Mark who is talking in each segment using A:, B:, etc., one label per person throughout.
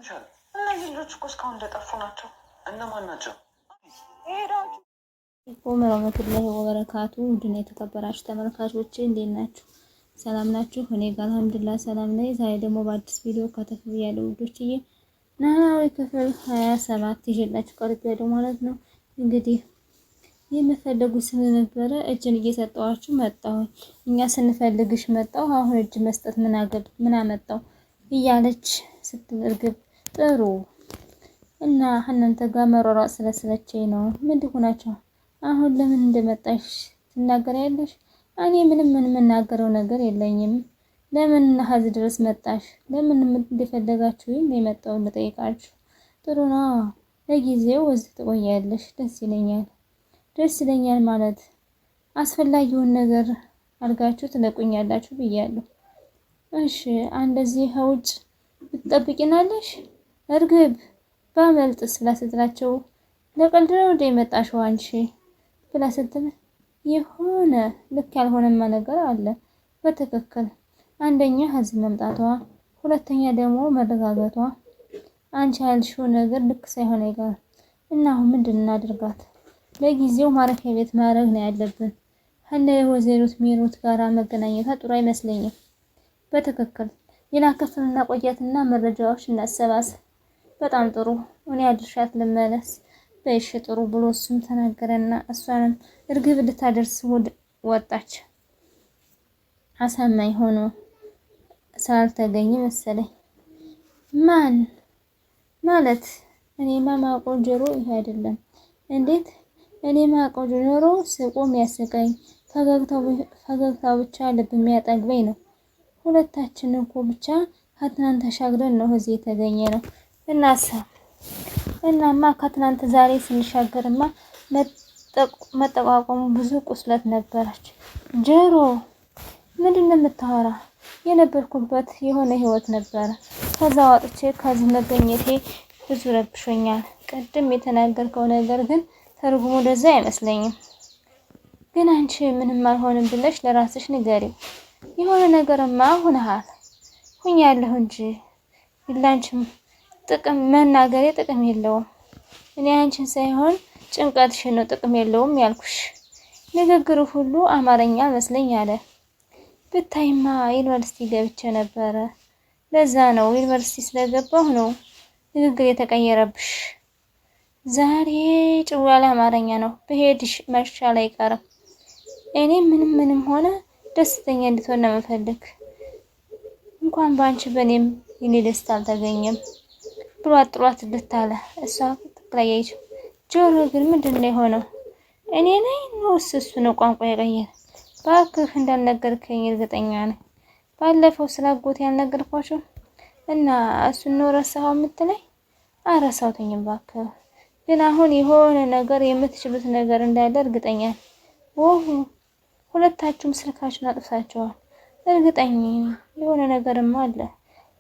A: እነዚህ ልጆች እኮ እስካሁን እንደጠፉ ናቸው። እነማን ናቸው?
B: ወራህመቱላሂ ወበረካቱ። ውድና የተከበራችሁ ተመልካቾች እንዴት ናችሁ? ሰላም ናችሁ? እኔ ጋር አልሐምዱሊላህ ሰላም ነኝ። ዛሬ ደግሞ በአዲስ ቪዲዮ ከተፍ ያለው ውዶችዬ ኖላዊ ክፍል 27 ይዤላችሁ ቀርቤያለሁ ማለት ነው። እንግዲህ የምፈልጉት ስለነበረ እጅን እየሰጠዋችሁ መጣሁ። እኛ ስንፈልግሽ መጣሁ። አሁን እጅ መስጠት ምን አመጣው እያለች ስትርግብ ጥሩ እና እናንተ ጋር መሯሯጥ ስለሰለቸኝ ነው። ምንድን ሆናችሁ አሁን ለምን እንደመጣሽ ትናገሪያለሽ? እኔ ምንም የምናገረው ነገር የለኝም። ለምን ሀዚ ድረስ መጣሽ? ለምን እንደፈለጋችሁ የመጣው ልጠይቃችሁ። ጥሩ ነው። ለጊዜው እዚህ ትቆያለሽ። ደስ ይለኛል ማለት አስፈላጊውን ነገር አድርጋችሁ ትለቁኛላችሁ ብያለሁ። እሺ እንደዚህ ውጭ ትጠብቂናለሽ? እርግብ ባመልጥስ ብላ ስትላቸው ለቀልድ ነው እንደ የመጣሽው አንቺ ብላ ስትል የሆነ ልክ ያልሆነማ ነገር አለ። በትክክል አንደኛ እዚህ መምጣቷ፣ ሁለተኛ ደግሞ መረጋጋቷ። አንቺ ያልሽው ነገር ልክ ሳይሆን አይቀርም እና አሁን ምንድን እናድርጋት? ለጊዜው ማረፊያ ቤት ማድረግ ነው ያለብን። ከነ ወይዘሪት ሜሮት ጋራ መገናኘቷ ጥሩ አይመስለኝም። በትክክል ሌላ ክፍል እናቆያትና መረጃዎች እናሰባስብ። በጣም ጥሩ። እኔ አድርሻት ልመለስ። በእሺ ጥሩ ብሎ እሱም ተናገረና እሷንም እርግብ ልታደርስ ወጣች። አሳማኝ ሆኖ ስላልተገኘ መሰለኝ። ማን ማለት እኔ ማማቆ ጆሮ ይሄ አይደለም። እንዴት እኔ ማቆ ጆሮ ስቆም ያስቀኝ፣ ፈገግታው ብቻ ልብ የሚያጠግበኝ ነው። ሁለታችን እኮ ብቻ ከትናንት ተሻግረን ነው እዚህ የተገኘ ነው። እናማ ከትናንት ዛሬ ስንሻገርማ መጠቋቋሙ ብዙ ቁስለት ነበረች። ጆሮ ምንድነው የምታወራ? የነበርኩበት የሆነ ህይወት ነበረ። ከዛ ወጥቼ ከዚህ መገኘቴ ብዙ ረብሾኛል። ቅድም የተናገርከው ነገር ግን ተርጉሞ ወደዛ አይመስለኝም። ግን አንቺ ምንም አልሆንም ብለሽ ለራስሽ ንገሪው። የሆነ ነገርማ ሁኛለሁ እንጂ ይላንቺም ጥቅም መናገሬ ጥቅም የለውም። እኔ አንቺን ሳይሆን ጭንቀትሽን ነው ጥቅም የለውም ያልኩሽ። ንግግሩ ሁሉ አማርኛ መስለኝ አለ። ብታይማ ዩኒቨርሲቲ ገብቼ ነበረ። ለዛ ነው ዩኒቨርሲቲ ስለገባሁ ነው ንግግር የተቀየረብሽ። ዛሬ ጭዋላ አማርኛ ነው። በሄድሽ መሻል አይቀርም። እኔ ምንም ሆነ ደስተኛ እንድትሆን ነው የምፈልግ። እንኳን ባንቺ በኔም የኔ ደስታ አልተገኘም ብሎ ጥሏት ልታለ እሷ ተከላየች። ጆሮ ግን ምንድነው የሆነው? እኔ ነኝ ነው እሱ ነው ቋንቋ የቀየረ? ባክህ እንዳልነገርከኝ እርግጠኛ ነኝ። ባለፈው ስላጎት ያልነገርኳችሁ እና እሱን ነው ረሳው የምትለኝ? አረሳውተኝም ባክህ። ግን አሁን የሆነ ነገር የምትችሉት ነገር እንዳለ እርግጠኛ ነኝ። ሁለታችሁም ስልካችሁን አጥፍታችኋል። እርግጠኛ የሆነ ነገርማ አለ።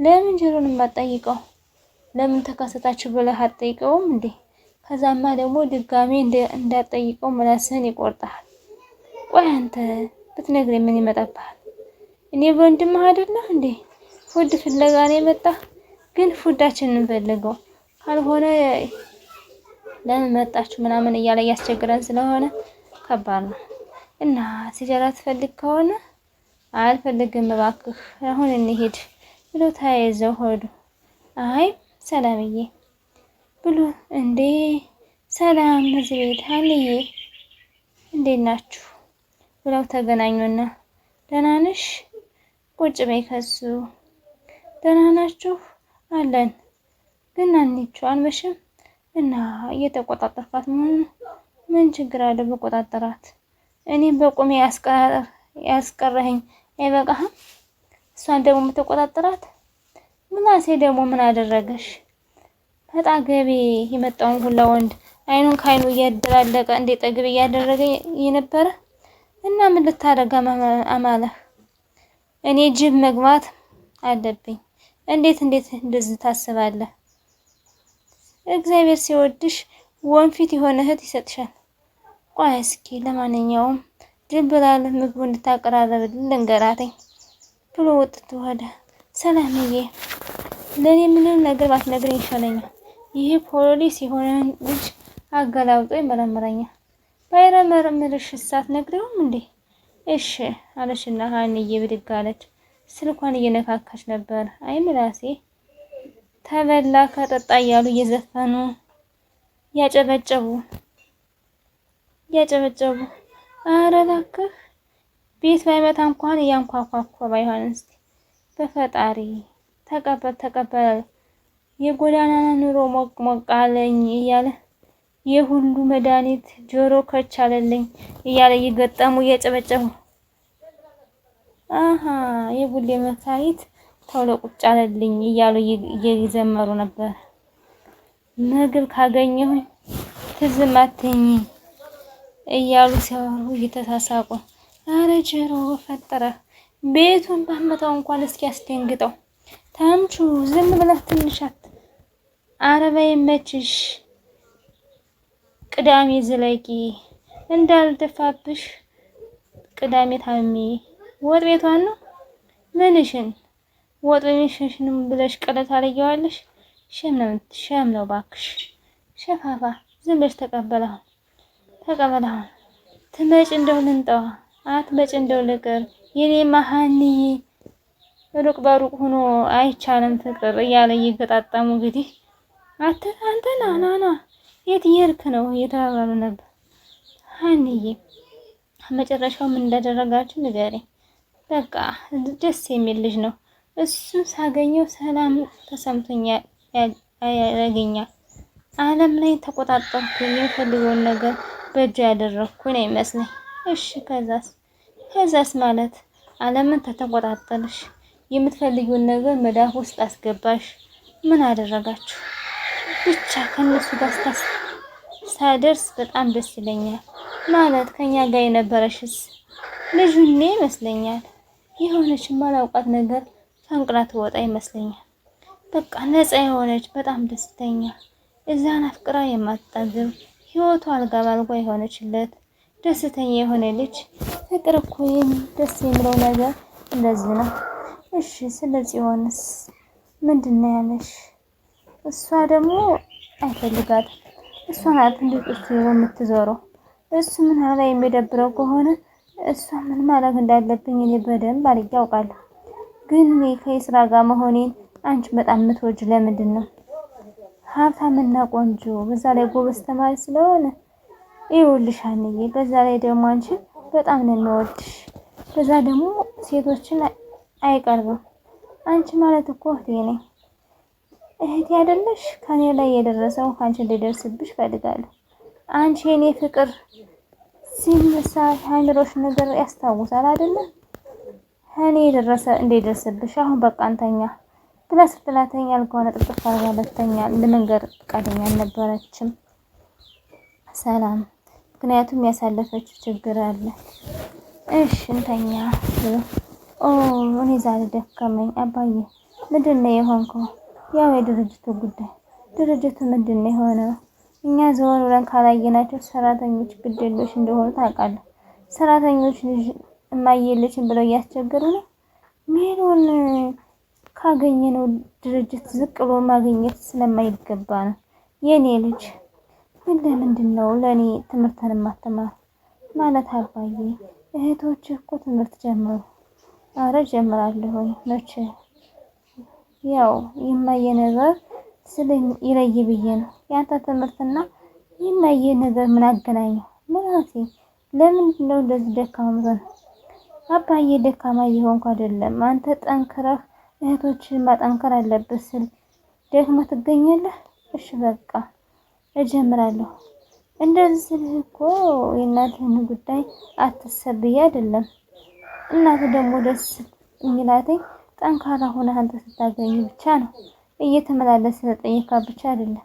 B: ለምን ጆሮንም አትጠይቀው? ለምን ተከሰታችሁ ብለህ አትጠይቀውም እንዴ? ከዛማ ደግሞ ድጋሜ እንዳትጠይቀው ምላስህን ይቆርጣል። ቆይ አንተ ብትነግረኝ ምን ይመጣብሃል? እኔ ወንድምህ አይደለህ እንዴ? ፉድ ፍለጋ ነው የመጣ። ግን ፉዳችንን እንፈልገው ካልሆነ ለምን መጣችሁ ምናምን እያለ እያስቸገረን ስለሆነ ከባድ ነው። እና ሲጀራ ትፈልግ ከሆነ አልፈልግም እባክህ አሁን እንሂድ ብሎ ተያይዘው ሆዱ። አይ ሰላምዬ ብሎ እንዴ ሰላም እዚህ ቤት ሀንዬ እንዴት ናችሁ ብለው ተገናኙና ደህና ነሽ? ቁጭ በይ ከሱ ደህና ናችሁ አለን። ግን አንቺ አልመሸም እና እየተቆጣጠርካት ምን ችግር አለ በቆጣጠራት? እኔም በቁሜ ያስቀረኸኝ አይበቃህም? እሷን ደግሞ የምትቆጣጠራት ምናሴ ደግሞ ምን አደረገሽ? ፈጣገቤ የመጣውን ሁላ ወንድ አይኑን ካይኑ እያደላለቀ እንደ ጠግብ እያደረገ የነበረ እና ምን ልታረጋ አማለህ? እኔ ጅብ መግባት አለብኝ? እንዴት እንደዚህ ታስባለህ? እግዚአብሔር ሲወድሽ ወንፊት የሆነ እህት ይሰጥሻል። ቆይ እስኪ ለማንኛውም ድብላል ምግቡ እንድታቀራረብልን ልንገራተኝ ብሎ ወጥቶ ወደ ሰላምዬ ለኔ ምንም ነገር ባትነግረኝ ይሻለኛል። ይሄ ፖሊስ የሆነ ልጅ አገላብጦ ይመረምረኛል። ባይመረምርሽ ሳትነግሪውም እንዴ? እሺ አለችና ሀንዬ ብድግ አለች። ስልኳን እየነካካች ነበር። አይ ምላሴ ተበላ ከጠጣ እያሉ እየዘፈኑ ያጨበጨቡ። ኧረ እባክህ ቤት ባይመታ እንኳን እያንኳኳ ባይሆንስ? በፈጣሪ ተቀበል የጎዳና ኑሮ ሞቅ አለኝ እያለ የሁሉ መድኃኒት ጆሮ ከች አለልኝ እያለ እየገጠሙ እያጨበጨቡ የቡሌ መድኃኒት ተውሎ ቁጭ አለልኝ እያሉ እየዘመሩ ነበር። ምግብ ካገኘሁኝ ትዝም አትይኝ እያሉ ሲያወሩ እየተሳሳቁ። አረ ጆሮ ፈጠረ ቤቱን ባመጣው እንኳን እስኪ ያስደንግጠው። ተምቹ ዝም ብለህ ትንሻት አረባ ይመችሽ። ቅዳሜ ዝለቂ እንዳልደፋብሽ። ቅዳሜ ታሚ ወጥ ቤቷን ነው ምንሽን ወጥ ቤትሽንም ብለሽ ቀለታ አለየዋለሽ። ሸም ነው ባክሽ ሸፋፋ። ዝም ብለሽ ተቀበላሁ። ትመጭ እንደው ልንጠዋ አትመጭ እንደው ልቅር የኔ መሀንዬ ሩቅ በሩቅ ሆኖ አይቻልም ፍቅር እያለ እየገጣጠሙ እንግዲህ አንተ ና የት እየሄድክ ነው እየተባባሉ ነበር። ሀንዬ መጨረሻው ምን እንዳደረጋችሁ ንገረኝ። በቃ ደስ የሚል ልጅ ነው። እሱን ሳገኘው ሰላም ተሰምቶኛል ያገኛል። ዓለም ላይ ተቆጣጠርኩኝ። የምፈልገውን ነገር በእጁ ያደረኩ ነው ይመስለኝ። እሺ ከዛስ ማለት ዓለምን ተተቆጣጠርሽ የምትፈልጊውን ነገር መዳፍ ውስጥ አስገባሽ። ምን አደረጋችሁ? ብቻ ከነሱ ጋር ሳደርስ በጣም ደስ ይለኛል። ማለት ከኛ ጋር የነበረሽስ ልጁኔ ይመስለኛል። የሆነች ማላውቃት ነገር ፈንቅላ ትወጣ ይመስለኛል። በቃ ነፃ የሆነች በጣም ደስተኛ እዛን አፍቅራ የማትጠግብ ህይወቷ አልጋ ባልጋ የሆነችለት ደስተኛ የሆነ ልጅ ፍቅር እኮ ደስ የሚለው ነገር እንደዚህ ነው። እሺ ስለዚህ ሆነስ ምንድነው ያለሽ? እሷ ደግሞ አይፈልጋትም። እሷ ናት እንድጥፍ የምትዞረው። እሱ ምን ሀላ የሚደብረው ከሆነ እሷ ምን ማድረግ እንዳለብኝ እኔ በደንብ አድርጌ አውቃለሁ። ግን እኔ ከስራ ጋር መሆኔን አንቺ በጣም የምትወጂ ለምንድን ነው? ሀብታምና ቆንጆ በዛ ላይ ጎበዝ ተማሪ ስለሆነ ይኸውልሽ ሀንዬ፣ በዛ ላይ ደግሞ አንቺ በጣም ነው የሚወድሽ። በዛ ደግሞ ሴቶችን አይቀርብም። አንቺ ማለት እኮ እህቴ ነኝ። እህቴ አይደለሽ? ከኔ ላይ የደረሰው አንቺ እንዲደርስብሽ ፈልጋለሁ። አንቺ የኔ ፍቅር ሲነሳ ሃይምሮሽ ነገር ያስታውሳል አይደለ? እኔ የደረሰ እንዲደርስብሽ አሁን በቃ አንተኛ ብላ ስትላተኛ አልጋውን ጥፍጥፍ አድርጋ ለተኛ ለመንገር ፈቃደኛ አልነበረችም ሰላም። ምክንያቱም ያሳለፈችው ችግር አለ። እሺ እንተኛ። እኔ ዛሬ ደከመኝ አባዬ። ምንድን ነው የሆንከው? ያው የድርጅቱ ጉዳይ። ድርጅቱ ምንድን ነው የሆነው? እኛ ዘወር ብለን ካላየናቸው ሰራተኞች ግዴለሽ እንደሆኑ ታውቃለህ። ሰራተኞች ልጅ እማየለችን ብለው እያስቸገሩ ነው። ሜሮን ካገኘነው ድርጅት ዝቅ ብሎ ማግኘት ስለማይገባ ነው የኔ ልጅ። ግን ለምንድን ነው ለእኔ ትምህርትን ማስተማር ማለት? አባዬ እህቶች እኮ ትምህርት ጀመሩ። አረ ጀምራለሁ መቼ? ያው የማየ ነገር ይለይ ብዬ ነው። ያንተ ትምህርትና የማየ ነገር ምን አገናኘው? ምናሴ ለምንድን ነው እንደዚህ ደካማ ነው? አባዬ ደካማ እየሆንኩ አይደለም። አንተ ጠንክረህ እህቶችን ማጠንከር አለብህ ስል ደግሞ ትገኛለህ። እሺ በቃ እጀምራለሁ። እንደዚህ እኮ የእናትህን ጉዳይ አትሰብዬ አይደለም። እናት ደግሞ ደስ የሚላትኝ ጠንካራ ሆነህ አንተ ስታገኝ ብቻ ነው። እየተመላለስ ስለጠየካ ብቻ አይደለም።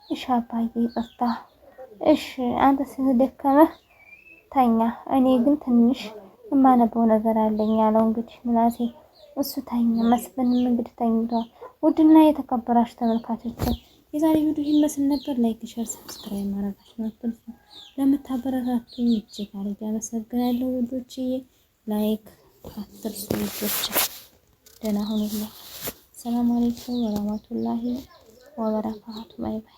B: እሺ አባዬ ይቅርታ። እሺ አንተ ስለደከመህ ተኛ። እኔ ግን ትንሽ የማነበው ነገር አለኝ አለው እንግዲህ ምናሴ። እሱ ተኛ። መስፍንም እንግዲህ ተኝቷል። ውድና የተከበራችሁ ተመልካቾች የዛሬ ቪዲዮ ይህን መስል ነበር። ላይክ፣ ሼር፣ ሰብስክራይብ ማድረጋችሁን አትርሱ። ለምታበረታቱኝ እጅግ አድርጌ አመሰግናለሁ ውዶችዬ። ላይክ አትርሱ ውዶች። ደህና ሁኑልኝ። ሰላም አለይኩም ወራህመቱላሂ ወበረካቱ። ባይ ባይ።